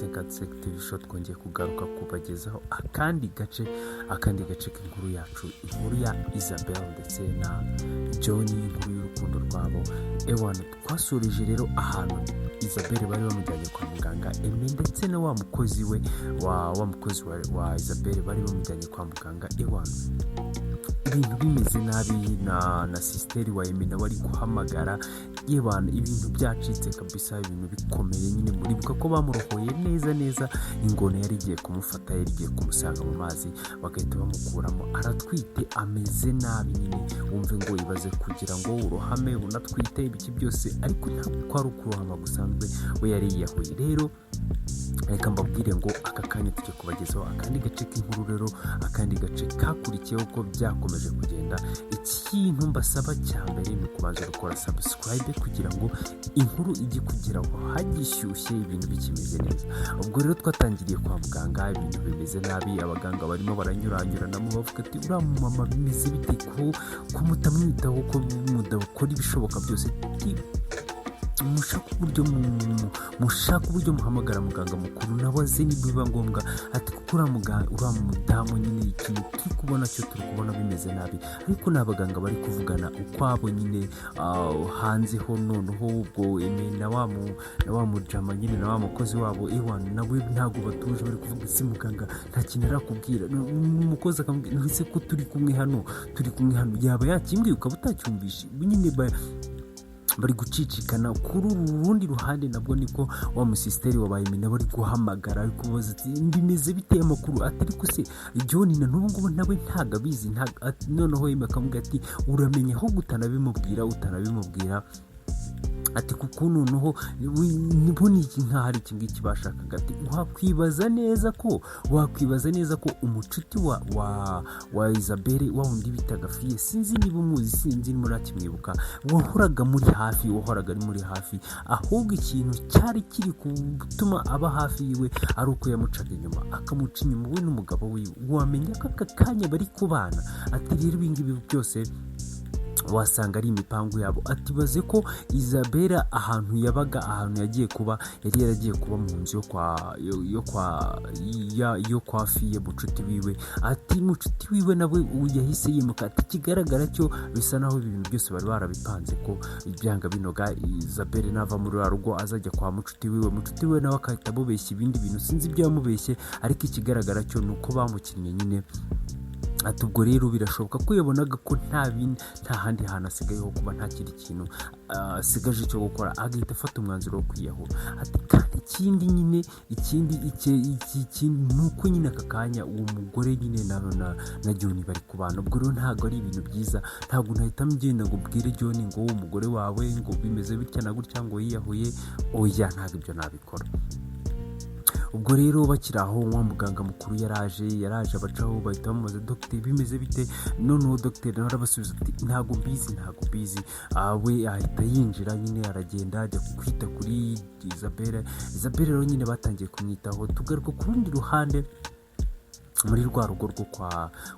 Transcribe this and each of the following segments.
50 TV show twongeye kugaruka kubagezaho akandi gace k'inkuru yacu, inkuru ya Isabel ndetse na John, inkuru y'urukundo rwabo. Ewana, twasoreje rero ahantu Isabel bari bamujyanye kwa muganga, ndetse na wa mukozi wa Isabel bari bamujyanye kwa muganga. Ewana, ibintu bimeze nabi na sisteri wa Emina wari guhamagara. Yebana, ibintu byacitse kabisa, ibintu bikomeye nyine. Muribuka ko bamurohoye neza ingona yari igiye kumufata, yari igiye kumusanga mu mazi, bagahita bamukuramo. Aratwite, ameze nabi nyine. Wumve ngo ibaze kugira ngo urohame unatwite ibiki byose, ariko ntabwo kwari ukurohama gusanzwe, we yari yiyahuye. Rero reka mbabwire ngo aka kanya tujye kubagezaho akandi gace k'inkuru. Rero akandi gace kakurikiyeho uko byakomeje kugenda. Ikintu mbasaba cya mbere ni ukubanza gukora subscribe kugira ngo inkuru ijye kugeraho hagishyushye, ibintu bikimeze neza. Ubwo rero twatangiriye kwa muganga, ibintu bimeze nabi, abaganga barimo baranyuranyuranamo bavuga ati uriya mama bimeze bite, ko mutamwitaho, ko mudakora ibishoboka byose, mushaka uburyo muhamagara muganga mukuru nawe aze nibiba ngombwa. Ati kuko uriya mudamu nyine ikintu turi kubona cyo turi kubona bimeze nabi, ariko n'abaganga bari kuvugana ukwabo nyine hanze ho. Noneho ubwo na wa mujama nyine na wa mukozi wabo Ewana nawe ntabwo batuje, bari kuvuga isi muganga nta kintu arakubwira. Umukozi akamubwira ese ko turi kumwe hano yaba yakimbwiye ukaba utacyumvishe nyine. Bari gucicikana kuri urundi ruhande. Nabwo niko wa musisteri wabaye Emina bari guhamagara, ariko kubaza ati bimeze biteye amakuru. Atari ko se John na n'ubu ngubu nawe ntago abizi. Noneho Emina akamubwira ati uramenya aho utanabimubwira. Ati kuko noneho nibona iki nkaho ari iki ngiki bashakaga. Ati wakwibaza neza ko umucuti wa Isabel wa wundi bitaga Fiye, sinzi niba umuzi, sinzi niba murakimwibuka, wahoraga ari muri hafi, ahubwo ikintu cyari kiri gutuma aba hafi yiwe ari uko yamucaga inyuma, akamuca inyuma we n'umugabo wiwe. Wamenya ko aka kanya bari kubana. Ati rero ibingibi byose wasanga ari imipangu yabo. Ati baze ko Isabel ahantu yagiye kuba, yari yaragiye kuba mu nzu yo kwa Fiye mucuti wiwe. Ati mucuti wiwe nawe yahise yimuka. Ati kigaragara cyo bisa naho ibintu byose bari barabipanze ko ibyanga binoga, Isabel nava muri rugo azajya kwa mucuti wiwe nawe akahita amubeshya ibindi bintu, sinzi ibyo yamubeshye, ariko ikigaragara cyo nuko bamukinnye nyine. Ati ubwo rero birashoboka ko yabonaga ko nta handi hantu asigaye ho kuba, nta kindi kintu asigaje cyo gukora, agahita afata umwanzuro wo kwiyahura. Ati kandi ikindi nuko nyine aka kanya uwo mugore nyine na John bari kubana. Ubwo rero ntabwo ari ibintu byiza, ntabwo nahita mugenda ngo mbwire John ngo umugore wawe ngo bimeze bitya na gutya ngo yiyahuye. Oya, ntabwo ibyo nabikora. Ubwo rero bakiri aho wa muganga mukuru yaraje abacaho, bahita bamubaza dogiteri bimeze bite. Noneho dogiteri nawe arabasubiza ati ntabwo mbizi. We ahita yinjira nyine, aragenda ajya kwita kuri Isabel rero nyine batangiye kumwitaho. Tugaruka ku rundi ruhande muri rwa rugo rwo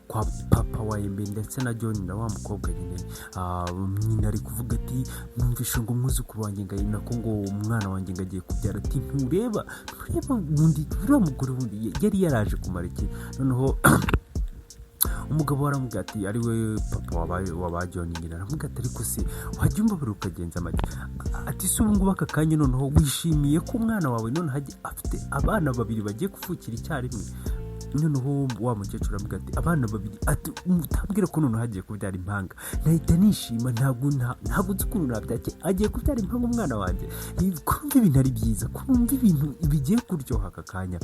kwa papa wa Embe ndetse na John na wa mukobwa nyine ari kuvuga ati numvishe ngo umwuzukuru wanjye nako ngo umwana wanjye ngagiye kubyara. Ati ntureba undi uriya mugore wundi yari yaraje kumara iki. Noneho umugabo waramubwira ati ari we papa wa John nyine, aramubwira ati ariko se wajya umbabura ukagenza amagi. Ati se ubu ngubu aka kanya noneho wishimiye ko umwana wawe noneho afite abana babiri bagiye kuvukira icyarimwe. Noneho wa mukecuru aramubwira ati abana babiri, ati utambwira ko noneho hagiye kubyara impanga. Nahita nishima, ntabwo nzi ukuntu nabyake, agiye kubyara impanga umwana wanjye. Kumva ibintu ari byiza, kumva ibintu bigiye kuryoha aka kanya.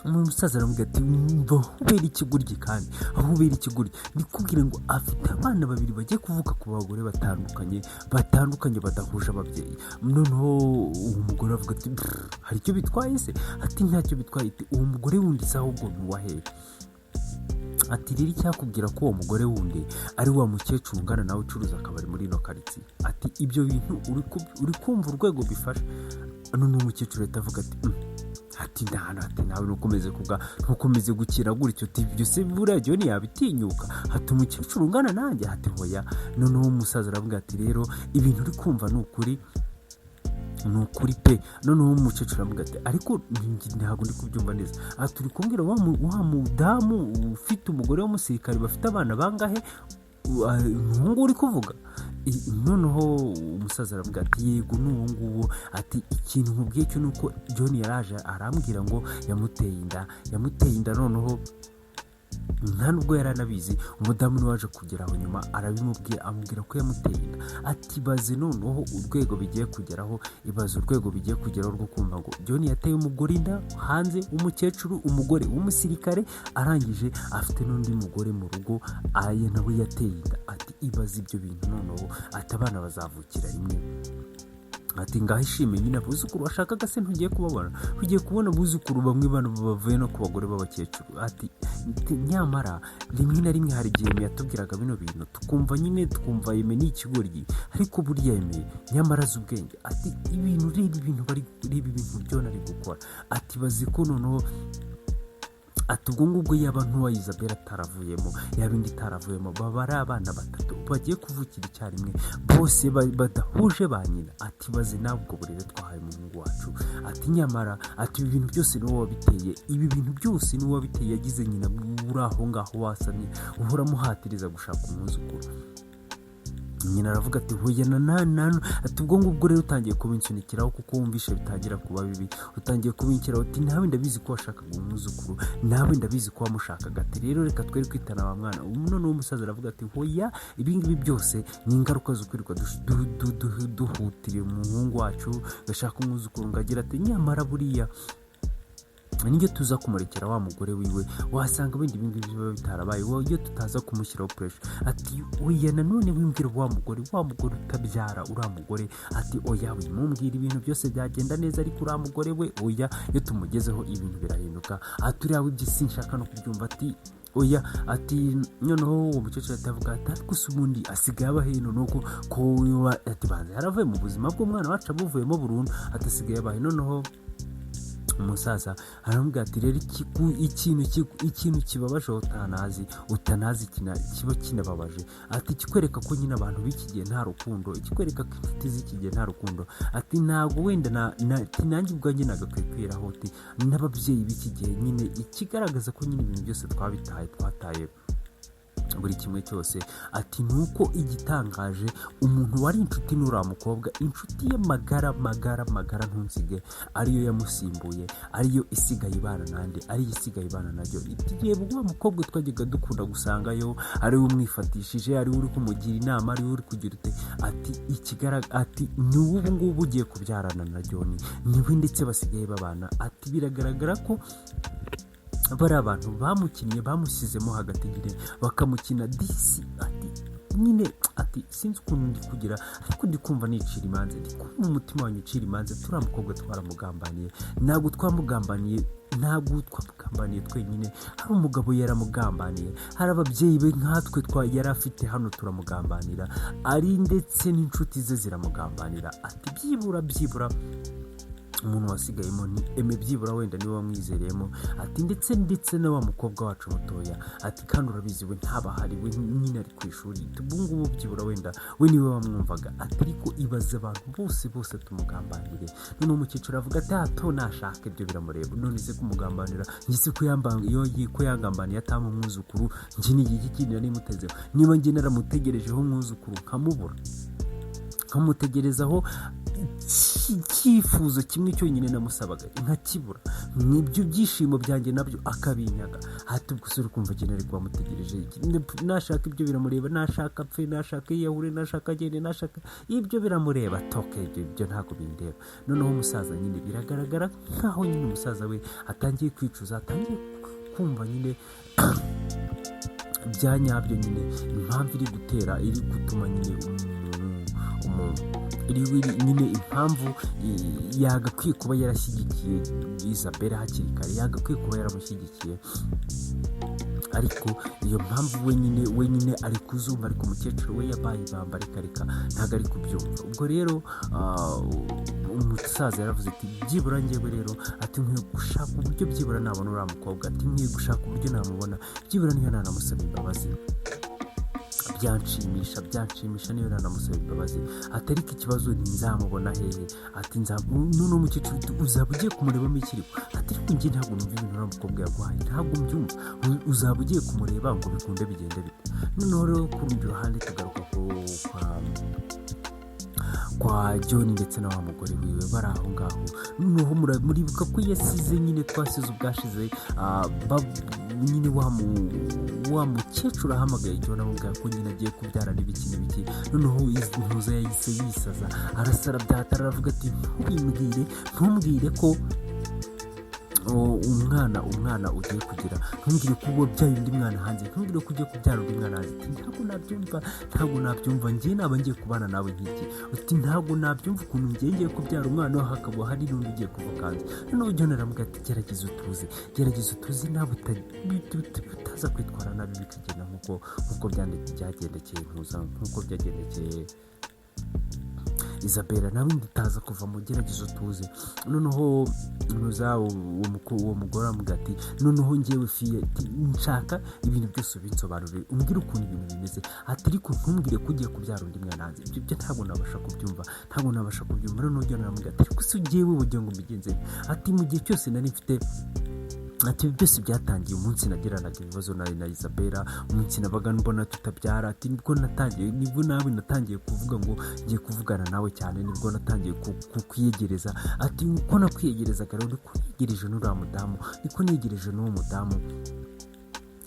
Umusaza aramubwira ati ahubera ikiguryi, kandi ahubera ikiguryi nikubwira ngo afite abana babiri bagiye kuvuka ku bagore batandukanye badahuje ababyeyi. Noneho uwo mugore avuga ati hari icyo bitwaye se? Ati ntacyo bitwaye. Uwo mugore wundi se ahubwo ntuwahere. Ati rero icyakubwira ko uwo mugore wundi ari wa mukecuru ungana nawe ucuruza akabari muri ino karitsiye. Ati ibyo bintu uri kumva urwego bifasha. Noneho umukecuru ahita avuga ati nawe ntukomeze gukira gutyo. Ati ibyo se buriya John yabitinyuka? Ati umukecuru ungana nanjye? Ati hoya. Noneho umusaza aravuga ati rero ibintu uri kumva ni ukuri, ni ukuri pe. Noneho umukecuru aravuga ati ariko ntabwo ndi kubyumva neza, turi kumbwira wa mudamu ufite umugore w'umusirikare bafite abana bangahe, umuhungu uri kuvuga? Noneho umusaza aravuga ati yego ni uwo nguwo. Ati ikintu nkubwiye cyo ni uko John yaraje arambwira ngo yamuteye inda noneho nta nubwo yari anabizi. Umudamu niwe waje kugeraho nyuma arabimubwira, amubwira ko yamuteye inda. Ati baze noneho urwego bigiye kugeraho, ibaze urwego bigiye kugeraho rwo kumva ngo John yateye umugore inda hanze, umukecuru, umugore w'umusirikare, arangije afite n'undi mugore mu rugo, aye nawe yateye inda. Ati ibaze ibyo bintu noneho, ati abana bazavukira rimwe. Ati ngaho ishime nyine abuzukuru washakaga se ntugiye kubabona, ugiye kubona abuzukuru bamwe bavuye no ku bagore b'abakecuru. Ati nyamara rimwe na rimwe hari igihe yatubwiraga bino bintu tukumva Yeme ni ikigoryi, ariko burya Yeme nyamara azi ubwenge. Ati reba ibintu John ari gukora. Ati bazi ko noneho ati ubwo ngubwo yaba ntuwa Isabelle ataravuyemo, yaba indi itaravuyemo, baba ari abana batatu bagiye kuvukira icyarimwe, bose badahuje ba nyina. Ati baze nawe ubwo burere twahaye umuhungu wacu. Ati nyamara ati ibi bintu byose niwe wabiteye, ibi bintu byose niwe wabiteye, yagize nyina uri aho ngaho wasamye uhora muhatiriza gushaka umwuzukuru. Nyina aravuga ati hoya ati ubwo ngubwo rero utangiye kubinsunikiraho kuko wumvishe bitangira kuba bibi, utangiye kubinkiraho. Ati nawe ndabizi ko washakaga umwuzukuru, nawe ndabizi ko wamushakaga. Ati rero reka twere kwitana wa mwana. Noneho umusaza aravuga ati hoya ibingibi byose ni ingaruka zo kwirirwa duhutiriye umuhungu wacu gashaka umwuzukuru. Ngagira ati nyamara buriya n'iyo tuza kumurekera wa mugore wiwe wasanga bindi bintu biba bitarabaye, iyo tutaza kumushyiraho pressure. Ati oya nanone wimbwira wa mugore utabyara uriya mugore. Ati oya wimumbwira ibintu byose byagenda neza, ariko uriya mugore we oya iyo tumugezeho ibintu birahinduka. Ati uriya w'ibyo sinshaka no kubyumva. Ati oya. Ati noneho uwo mukecuru atavuga ati ariko se ubundi asigaye aba hino nuko ko ati banza yaravuye mu buzima bw'umwana wacu abuvuyemo burundu, atasigaye abahe. Noneho umusaza aramubwira ati rero ikintu kibabaje utanazi kiba kinababaje. Ati kikwereka ko nyine abantu b'iki gihe nta rukundo, ikikwereka ko inshuti z'iki gihe nta rukundo. Ati ntabwo wenda nanjye ubwanjye nagakwiye kwiraho. Ati n'ababyeyi b'iki gihe nyine ikigaragaza ko nyine ibintu byose twataye buri kimwe cyose. Ati nuko igitangaje umuntu wari inshuti n'uriya mukobwa, inshuti ye magara ntunsige, ariyo yamusimbuye, ariyo isigaye ibana nande, ariyo isigaye ibana najyo. Reba uwo mukobwa twajyaga dukunda gusangayo, ariwe umwifatishije, ariwe uri kumugira inama, ariwe uri kugira ute. Ati ni ubu ngubu ugiye kubyarana na John, niwe ndetse basigaye babana. Ati biragaragara ko bari abantu bamukinnye, bamushyizemo hagati nyine bakamukina disi. Ati nyine ati sinzi ukuntu ndi kugira, ariko ndi kumva nicira imanza, ndi kumva umutima wanyu ucira imanza. Turiya mukobwa twaramugambaniye, ntabwo twamugambaniye twenyine, hari umugabo yaramugambaniye, hari ababyeyi be nkatwe yari afite hano turamugambanira, ari ndetse n'inshuti ze ziramugambanira. Ati byibura umuntu wasigayemo ni Eme, byibura wenda niwe wamwizereyemo. Ati ndetse na wa mukobwa wacu mutoya. Ati kandi urabizi we ntabahari, we nyine ari ku ishuri. Ubungubu byibura wenda we niwe wamwumvaga. Ati ariko ibaze abantu bose tumugambanire. None umukecuru avuga ati hato nashaka ibyo biramureba, none se kumugambanira ngise ko yangambaniye atama umwuzukuru, njye ni iki kintu nari mutezeho. Niba njye naramutegerejeho umwuzukuru nkamutegerezaho icyifuzo kimwe cyonyine namusabaga nkakibura, nibyo byishimo byanjye nabyo akabinyaga. Ati ubwo se urukumva njye nari kubamutegereje, nashaka ibyo biramureba, nashaka apfe, nashaka yiyahure, nashaka agende, nashaka ibyo biramureba, toke ibyo ntabwo bindeba. Noneho umusaza nyine biragaragara nkaho nyine umusaza we atangiye kwicuza, atangiye kumva nyine bya nyabyo nyine impamvu iri gutuma nyine nyine impamvu yagakwiye kuba yarashyigikiye Isabelle hakiri kare, yagakwiye kuba yaramushyigikiye, ariko iyo mpamvu we nyine ari kuzumva, ariko umukecuru we yabaye ibamba reka ntabwo ari kubyumva. Ubwo rero umusaza yaravuze ati byibura njyewe rero, ati nkwiye gushaka uburyo byibura nabona uriya mukobwa, ati nkwiye gushaka uburyo namubona, byibura niyo nanamusaba imbabazi, byanshimisha niyo nanamusaba imbabazi. Ati ariko ikibazo ni nzamubona hehe? Ati none umukecuru uzaba ugiye kumurebamo ikiriko? Ati ariko njye ntabwo numva ibintu uriya mukobwa yaguhaye, ntabwo mbyumva. Uzaba ugiye kumureba ngo bikunde bigende bite? Noneho rero ku rundi ruhande tugaruka kwa John ndetse na wa mugore wiwe bari aho ngaho. Noneho muribuka ko yasize nyine twasize ubwashize nyine wa mukecuru ahamagaye John amubwira ko nyine agiye kubyara n'ibiki. Noneho Intuza yahise yisaza arasara byatara aravuga ati ntumbwire ko umwana ugiye kugira, ntumbwire ko wabyaye undi mwana hanze, ntumbwire ko ugiye kubyara undi mwana hanze. Ntabwo nabyumva njye naba ngiye kubana nawe nk'iki. Uti ntabwo nabyumva ukuntu ngiye kubyara umwana hakaba hari n'undi ugiye kuvuka hanze. Noneho John aramubwira ati gerageza utuze nawe utaza kwitwara nabi bikagenda nk'uko byagendekeye Intuza, nk'uko byagendekeye Isabella, nawe nditaza kuva mu gerageza utuze. Noneho Intuza uwo mugore aramubwira ati noneho njyewe fiye nshaka ibintu byose ubinsobanurire, umbwire ukuntu ibintu bimeze. Ati ariko ntumbwire ko ugiye kubyara undi mwana hanze, ibyo ntabwo nabasha kubyumva. Noneho John aramubwira ati ariko se njyewe ugiye ngo mbigenze? Ati mu gihe cyose nari mfite, ati byose byatangiye umunsi nagiranaga ibibazo na Isabella, umunsi nabaga mbona tutabyara. Ati nibwo natangiye kuvuga ngo ngiye kuvugana nawe cyane, nibwo natangiye kukwiyegereza. Ati uko nakwiyegerezaga rero niko niyegereje n'uriya mudamu, niko niyegereje n'uwo mudamu.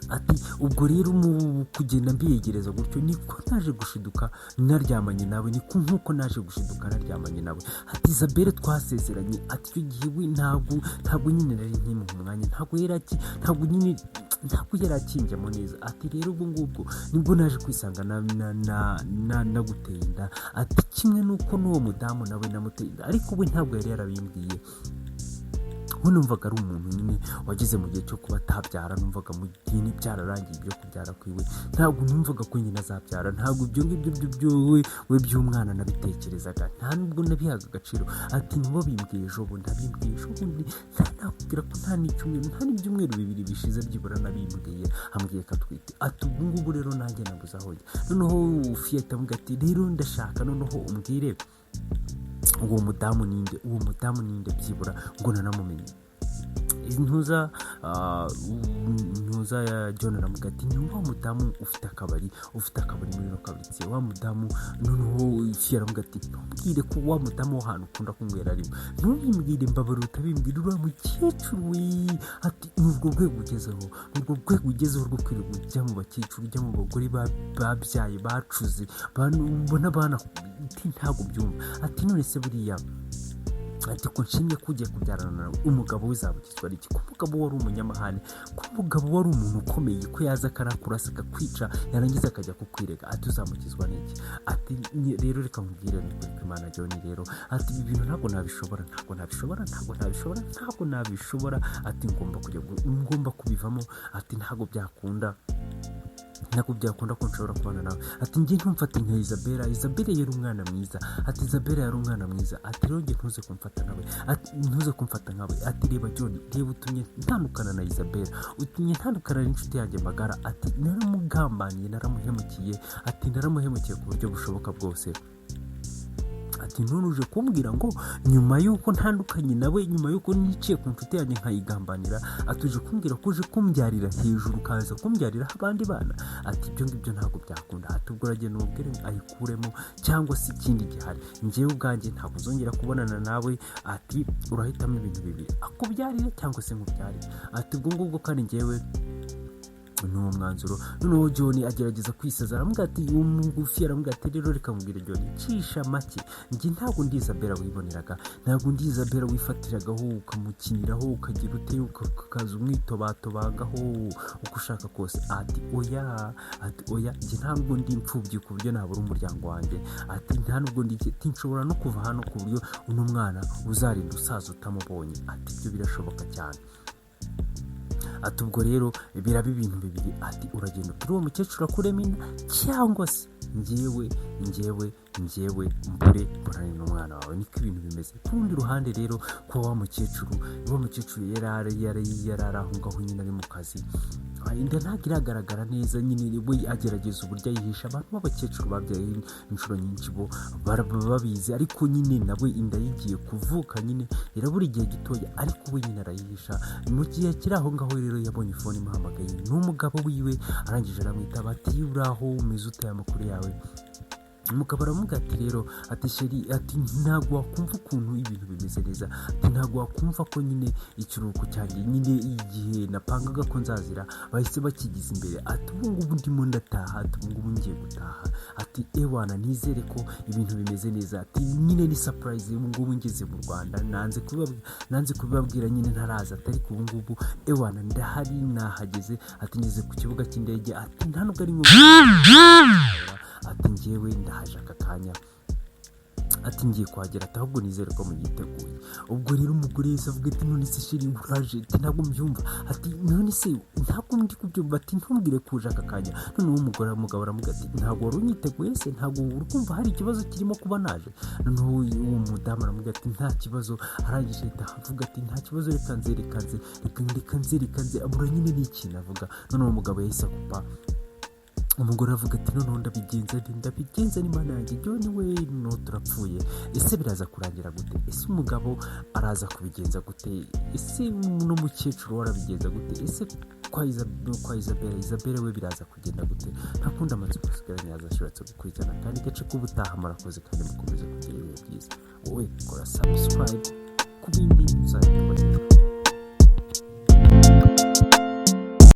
Ati ubwo rero mu kugenda mbiyegereza gutyo niko naje gushiduka naryamanye nawe, nk'uko naje gushiduka naryamanye nawe. Ati Isabella twasezeranye, ati icyo gihe we ntabwo nyine nari nkimuha umwanya, ntabwo yari akinjyamo neza. Ati rero ubwo ngubwo nibwo naje kwisanga naguteye inda. Ati kimwe n'uko n'uwo mudamu nawe namuteye inda, ariko we ntabwo yari yarabimbwiye. we numvaga ari umuntu nyine wageze mu gihe cyo kuba atabyara, numvaga mu gihe byararangiye ibyo kubyara kwiwe, ntabwo numvaga ko nyine azabyara, ntabwo ibyo ngibyo we by'umwana nabitekerezaga, nta nubwo nabihaga agaciro. Ati nibo bimbwiye ejo bundi, nakubwira ko nta n'ibyumweru bibiri bishize byibura nabimbwiye, ambwiye ko atwite. Ati ubu ngubu rero nanjye nabuze aho njya. Noneho ufiyeta avuga ati rero ndashaka noneho umbwire uwo mudamu ninde byibura ngo nanamumenye. Intuza ya John aramubwira ati ni wa mudamu ufite akabari muri no kabitsiye, wa mudamu. Noneho ifi aramubwira ati ntumbwire ko wa mudamu wo hantu ukunda kunywera arimo, ntubimbwire mbabara utabimbwira uriya mukecuru we. Ati nubwo rwego ugezeho rwo kwirirwa ujya mu bakecuru, ujya mu bagore babyaye bacuze mbona abana, ntabwo byumva. Ati none se buriya, ati ko nshimye ko ugiye kubyarana nawe, umugabo we zabukizwa iki? Ko umugabo wari umunyamahane, ko umugabo wari umuntu ukomeye, ko yaza akarakurasa akakwica yarangiza akajya kukwirega, ati uzamukizwa n'iki? Ati rero reka nkubwire ni kuri Imana John rero, ati ibi bintu ntabwo nabishobora. Ati ngomba kubivamo. Ati ntabwo byakunda ko nshobora kubana nawe. Ati njye ntumfate nka Isabella yari umwana mwiza. Ati Isabella yari umwana mwiza. Ati rero njye ntuze kumfata nkawe. Ati reba John, reba utumye ntandukana na Isabella, utumye ntandukana n'inshuti yanjye magara. Ati naramugambaniye, naramuhemukiye. Ati naramuhemukiye ku buryo bushoboka bwose. Ati none uje kumbwira ngo nyuma y'uko ntandukanye nawe, nyuma y'uko niciye ku nshuti yanjye nkayigambanira, ati uje kumbwira ko uje kumbyarira hejuru, ukaza kumbyariraho abandi bana? Ati ibyo ngibyo ntabwo byakunda. Ati ubwo uragenda umubwire ayikuremo cyangwa se ikindi gihari, njyewe ubwanjye ntabwo uzongera kubonana nawe. Ati urahitamo ibintu bibiri, akubyarire cyangwa se nkubyarire. Ati ubwo ngubwo kandi njyewe n'uwo mwanzuro. Noneho John agerageza kwisaza, aramubwira ati umugufi, aramubwira ati rero reka mubwire John, cisha make, njye ntabwo ndi Isabella wiboneraga, ntabwo ndi Isabella wifatiragaho ukamukiniraho ukagira ute ukaza umwitobatobagaho uko ushaka kose. Ati oya, njye ntabwo ndi imfubyi ku buryo nabura umuryango wanjye. Ati nta nubwo nshobora no kuva hano ku buryo uno mwana uzarinda usaza utamubonye. Ati ibyo birashoboka cyane. Ati ubwo rero biraba ibintu bibiri. Ati uragenda kuri uwo mukecuru akuremo inda, cyangwa se njyewe njyewe mburane n'umwana wawe. Niko ibintu bimeze. Ku rundi ruhande rero ko wa mukecuru yari aho ngaho nyine ari mu kazi, inda ntabwo iragaragara neza nyine, we agerageza uburyo ayihisha. Abantu b'abakecuru babyaye inshuro nyinshi bo babizi, ariko nyine nawe inda yigiye kuvuka nyine irabura igihe gitoya, ariko we nyine arayihisha. Mu gihe kiri aho ngaho rero yabonye ifone imuhamagaye n'umugabo wiwe, arangije aramwitaba ati uraho, umeze ute, amakuru yawe? Umugabo aramubwira ati rero ati sheri, ati ntabwo wakumva ukuntu ibintu bimeze neza, ati ntabwo wakumva ko nyine ikiruhuko cyanjye nyine igihe napangaga ko nzazira bahise bakigiza imbere, ati ubu ngubu ndimo ndataha, ati ubu ngubu ngiye gutaha, ati ewana nizere ko ibintu bimeze neza, ati nyine ni surprise, ubu ngubu ngeze mu Rwanda, nanze kubibabwira nyine ntaraza, atari ku ubu ngubu ewana ndahari nahageze, ati ngeze ku kibuga cy'indege, ati nta nubwo ari ati njyewe ndahaje aka kanya, ati ngiye kuhagera, ati ahubwo nizere ko muyiteguye. Ubwo rero umugore yese avuga ati none se sheri uraje, ati ntabwo mbyumva, ati none se ntabwo ndi kubyumva, ati ntumbwire kuje aka kanya. Noneho umugabo aramubwira ati ntabwo wari unyiteguye se, ntabwo uri kumva hari ikibazo kirimo kuba naje? Noneho uwo mudamu aramubwira ati nta kibazo, arangije ahita avuga ati nta kibazo, reka nze abura nyine n'ikintu avuga. Noneho umugabo yahise akupa. Umugore avuga ati noneho ndabigenza n'Imana yanjye, John we no turapfuye, ese biraza kurangira gute? Ese umugabo araza kubigenza gute? Ese n'umukecuru warabigenza gute? Ese kwa Isabelle we biraza kugenda gute? Ntakunda amatsiko asigaranye azashoboratse gukurikirana kandi gace k'ubutaha. Murakoze kandi mukomeze kugira ibihe byiza. Wowe kora subscribe ku bindi uzajya tubonera.